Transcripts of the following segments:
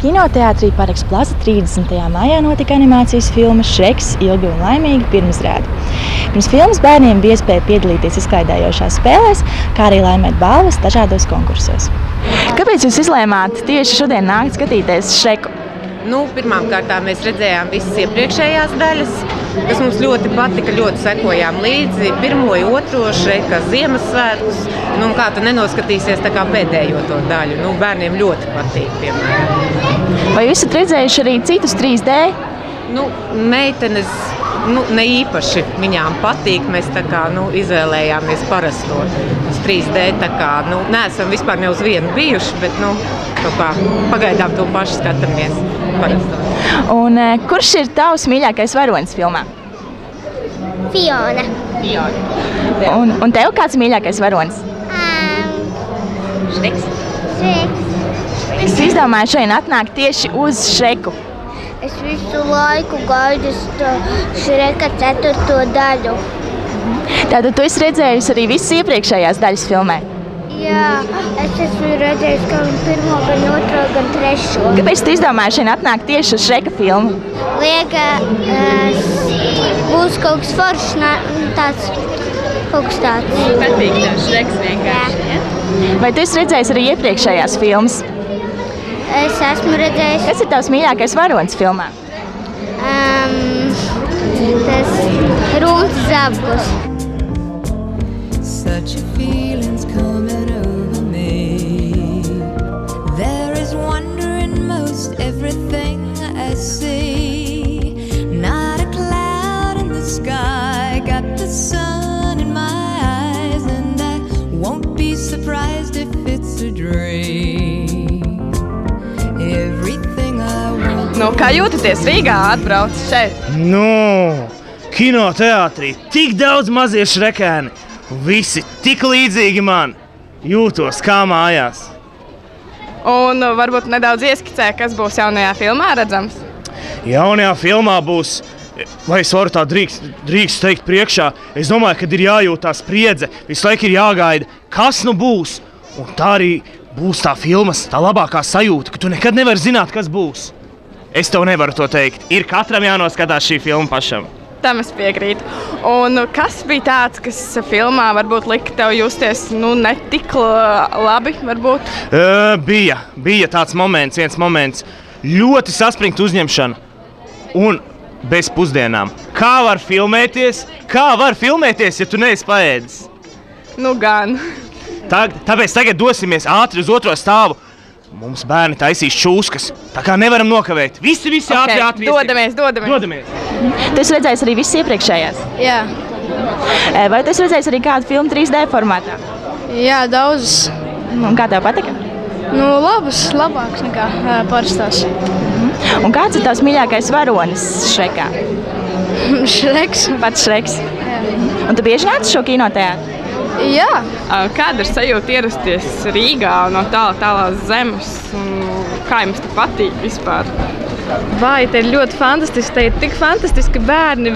Kinoteātrī Parks Plaza 30. maijā notika animācijas filma Šreks ilgi un laimīgi pirmizrāde. Pirms filmas bērniem bija iespēja piedalīties izklaidējošās spēlēs, kā arī laimēt balvas dažādos konkursos. Kāpēc jūs izlēmāt tieši šodien nākt skatīties Šreku? Pirmkārt, mēs redzējām visas iepriekšējās daļas, kas mums ļoti patika, ļoti sekojām līdzi. Pirmo, otro Šreka Ziemassvētkus, kā tu nenoskatīsies tā kā pēdējo to daļu. Bērniem ļoti patīk, piemēram. Vai jūs esat redzējuši arī citus 3D? Meitenes ne īpaši viņām patīk. Mēs tā kā izvēlējāmies parasto uz 3D. Tā kā neesam vispār ne uz vienu bijuši, bet pagaidām to pašu skatāmies parasto. Un kurš ir tavs mīļākais varonis filmā? Fiona. Un tev kāds mīļākais varonis? Šreks. Es izdomāju šodien atnākt tieši uz Šreku. Es visu laiku gaidu Šreka 4. daļu. Tātad tu esi redzējusi arī visas iepriekšējās daļas filmē? Jā, es esmu redzējis gan 1., gan 2., gan 3. Kāpēc tu izdomāji šodien atnākt tieši uz Šreka filmu? Būs kaut kas foršs, tāds. Patīk tev Šreks vienkārši, ja? Vai tu esi redzējis arī iepriekšējās filmas? Es esmu redzējis. Kas ir tavs mīļākais varonis filmā? Tas Rūns Zabgus. Such a feeling's coming over me. There is wonder in most everything I see. Not a cloud in the sky, got the sun in my eyes, and I won't be surprised if it's a dream. Everything I want. Kā jūtaties Rīgā atbrauc šeit? Kinoteātrī tik daudz mazie šrekēni. Visi tik līdzīgi man. Jūtos kā mājās. Un varbūt nedaudz ieskicē, kas būs jaunajā filmā redzams? Jaunajā filmā būs, vai es varu tā drīkst teikt priekšā, es domāju, ka ir jājūtās spriedze, visu laiku ir jāgaida, kas būs. Un tā arī būs tā filmas, tā labākā sajūta, ka tu nekad nevari zināt, kas būs. Es tev nevaru to teikt. Ir katram jānoskatās šī filma pašam. Tam es piekrītu. Un kas bija tāds, kas filmā varbūt lika tev justies ne tik labi, varbūt? Bija tāds viens moments, ļoti saspringta uzņemšana un bez pusdienām. Kā var filmēties, ja tu neesi paēdis? Gan. Tāpēc tagad dosimies ātri uz 2. stāvu. Mums bērni taisīs čūskas, tā kā nevaram nokavēt. Visi ātri. Dodamies. Tu esi redzējis arī visas iepriekšējās? Jā. Vai tu esi redzējis arī kādu filmu 3D formātā? Jā, daudzas. Un kā tev patika? Labāks nekā parastās. Un kāds ir tavs mīļākais varonis Šrekā? Šreks. Pats Šreks. Un tu bieži nāc šo kinoteātri? Jā. Kāda ir sajūta ierasties Rīgā no tālās zemes? Kā jums te patīk vispār? Vai, te ir ļoti fantastiski. Te ir tik fantastiski bērni.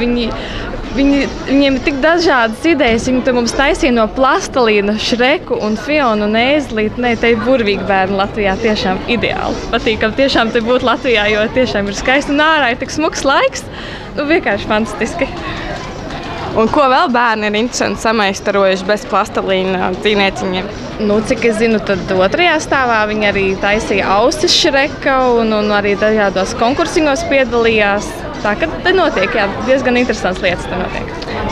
Viņiem ir tik dažādas idejas. Viņi mums taisīja no plastelīna Šreku un Fionu un Ēzlīti. Te ir burvīgi bērni Latvijā. Tiešām ideāli. Patīkam tiešām te būt Latvijā, jo tiešām ir skaisti. Un ārā ir tik smuks laiks. Vienkārši fantastiski. Un ko vēl bērni ir interesanti samaistarojuši bez plastelīna dzīvnieciņiem? Cik es zinu, tad 2. stāvā viņi arī taisīja ausis Šreka un arī dažādos konkursiņos piedalījās. Tā, ka te notiek, diezgan interesants lietas te notiek.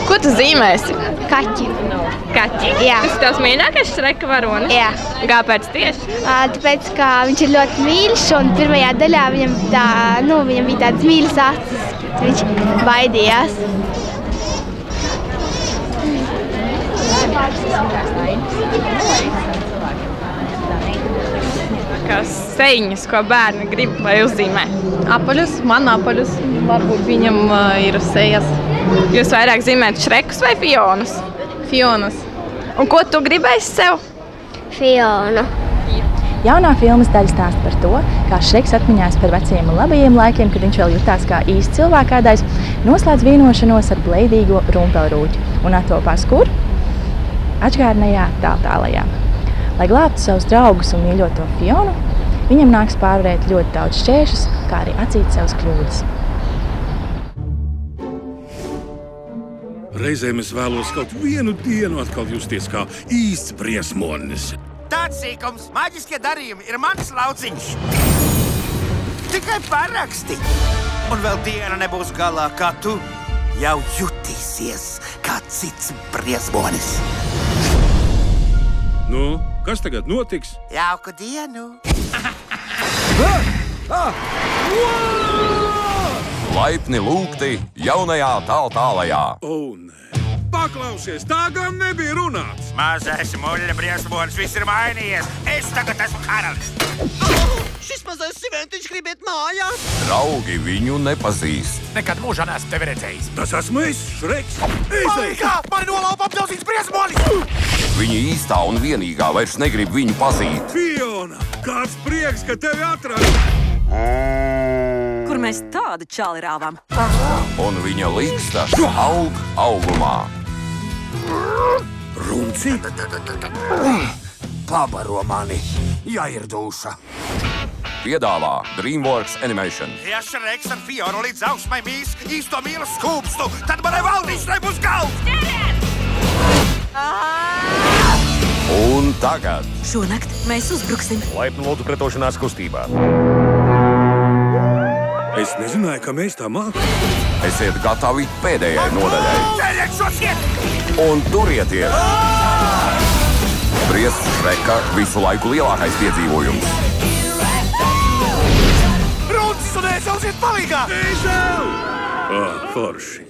Ko tu zīmēsi? Kaķi. Kaķi? Jā. Tas ir tavs mīļākais Šreka varonis? Jā. Kāpēc tieši? Tāpēc, ka viņš ir ļoti mīļš un pirmajā daļā viņam bija tādas mīļas acis. Viņš baidījās. Kas seiņas, ko bērni grib vai uzzīmē? Apaļus, man apaļus. Varbūt viņam ir sejas. Jūs vairāk zīmēt Šrekus vai Fionus? Fionas. Un ko tu gribēsi sev? Fiona. Jaunā filmas daļa stāsta par to, kā Šreks atmiņās par vecajiem un labajiem laikiem, kad viņš vēl jutās kā īsts cilvēkādājs, noslēdz vienošanos ar bleidīgo rumpelrūķi un attopās kur? Atžgārnajā tālajā. Lai glābtu savus draugus un mīļoto Fionu, viņam nāks pārvarēt ļoti daudz šķēršļus, kā arī atzīt savas kļūdas. Reizēm es vēlos kaut vienu dienu atkal justies kā īsts briesmonis. Tāds sīkums, maģiskie darījumi ir mans lauciņš. Tikai paraksti. Un vēl diena nebūs galā, kā tu jau jutīsies kā cits briesmonis. Nu, kas tagad notiks? Jauku dienu! Laipni lūgti jaunajā tāltālajā. Nē. Paklausies, tā gan nebija runāts. Mazais muļļa briesmonis, viss ir mainījies. Es tagad esmu karalis. Šis mazais siventiņš grib iet mājās. Draugi viņu nepazīst. Nekad mūžā neesmu tevi redzējis. Tas esmu es, Šreks. Palīgā! Mani nolaupa apdzelzīts briesmonis! Viņa īstā un vienīgā vairs negrib viņu pazīt. Fiona, kāds prieks, ka tevi atradu. Kur mēs tādu čali rāvām? Un viņa līkstas aug augumā. Runci? Pabaro mani, ja ir dūša. Piedāvā DreamWorks Animation. Ja Šreks ar Fionu līdz augsmai mīs īsto mīlu skūpstu, tad manai valdīšanai būs galds! Un tagad Šonakt mēs uzbruksim. laipni lūdzu pretošanās kustībā. Es nezināju, ka mēs tā mākam. Esiet gatavi pēdējai nodaļai. Ceļiet šo ciet! Un turieties! Briests Šreka visu laiku lielākais piedzīvojums. Runcis un ēzels iet palīgā! Ēzel! Forši.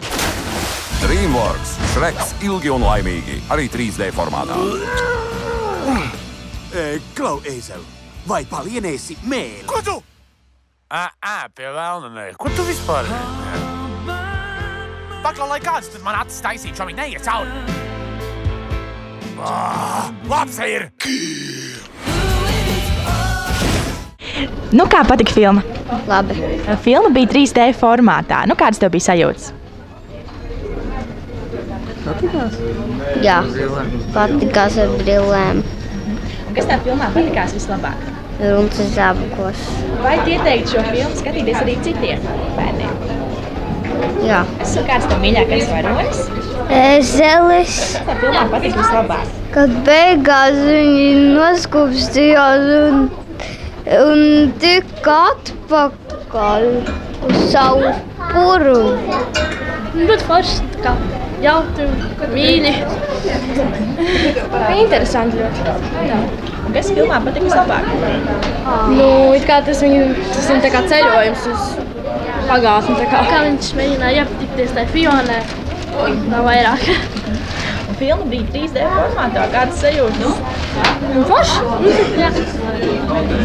DreamWorks Šreks ilgi un laimīgi, arī 3D formātā. Klau, ēzel, vai palienēsi mēli? Ko tu? Pie velna nē. Ko tu vispār? Paklau, lai kāds, tad man acis taisīt, šo viņi neiet cauri. Labs ir! Nu, kā patika filma? Labi. Filma bija 3D formātā. Nu, kādas tev bija sajūtas? Jā, patikās ar brillēm. Un kas tā filmā patikās vislabāk? Runcis zābakos. Vai tu ieteiktu šo filmu skatīties arī citiem bērniem? Jā. Kāds tev mīļākais varonis? Ēzelis. Kas tā filmā patika vislabāk? Kad beigās viņi noskūpstījās un tika atpakaļ uz savu puru. Bet forši tā kā jautri, mīļi. Interesanti ļoti. Kas filmā patika vislabāk? Nu, it kā tas ir tā kā ceļojums uz pagātni. Kā viņš mēģināja iepatikties tai Fionai, tā vairāk. Un filma bija 3D formātā. Kādas sajūtas? Forši? Jā.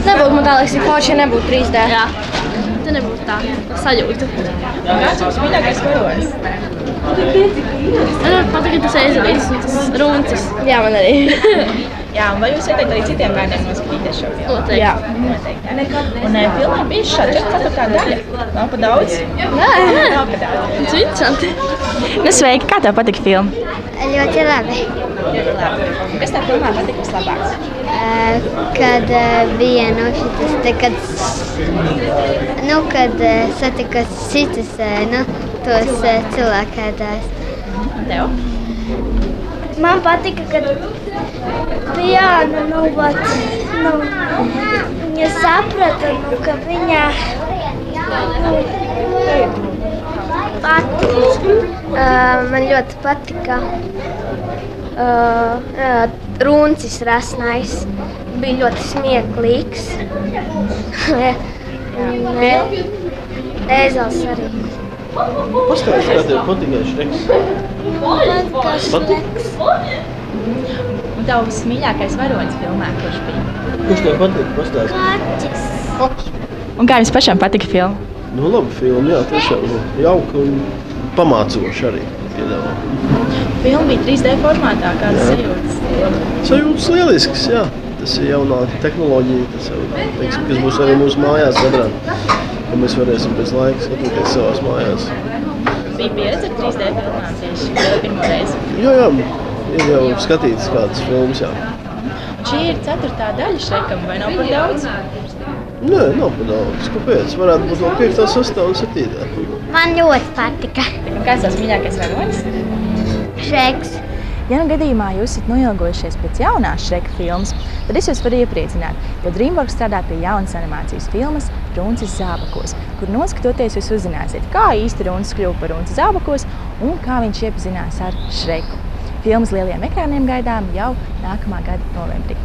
Nebūtu man tā liekas, ja forši, ja nebūtu 3D. Jā. Te nebūtu tā sajūta. Kāds jums mīļākais varonis? Man ļoti patika tas ēzelis un tas runcis. Jā, man arī. Jā, un vai jūs ieteikt arī citiem bērniem noskatīties šo filmu? Noteikti. Jā, noteikti. Un filmā bija šāda 4. daļa. Nav pa daudz? Nē. Nav pa daudz. Tas ir interesanti. Nu, sveiki, kā tev patika filma? Ļoti labi. Ļoti labi. Un kas tev filmā patika vislabāks? Kad bija šitas te, kad satikas citas, tos cilvēkēdājs. Un tev? Man patika, kad Fiona, viņa saprata, ka viņa man ļoti patika runcis rasnais, bija ļoti smieklīgs. Ēzels arī. Pastāst, kā tev patika Šreks? Šreks. Un tavs mīļākais varonis filmā, kurš bija? Kurš tev patika? Pastāst. Kaķis. Un kā jums pašam patika filma? Nu, labi filma, jā, tiešām jauka un pamācoša arī piedāvā. Filma bija 3D formātā, kādas sajūtas? Sajūtas lielisks, jā. Tas ir jaunā tehnoloģija, tas jau, teiksim, kas būs arī mūsu mājās sadrāt. Ka mēs varēsim pēc laika skatīties savās mājās. Bija pieredze ar 3D filmām tieši pirmo reizi? Jā, ir jau skatītas kādas filmas, jā. Un šī ir 4. daļa Šrekam, vai nav par daudz? Nē, nav par daudz. Kāpēc? Varētu būt vēl 5., 6. un 7. Man ļoti patika. Kāds tās mīļākais varonis? Šreks. Ja nu gadījumā jūs esat noilgojušies pēc jaunās Šreka filmas, tad es jūs varu iepriecināt, jo DreamWorks strādā pie jaunas animācijas filmas Runcis zābakos, kur noskatoties jūs uzzināsiet, kā īsti Runcis kļuva par Runci zābakos un kā viņš iepazinās ar Šreku. Filmas lielajiem ekrāniem gaidām jau nākamā gada novembrī.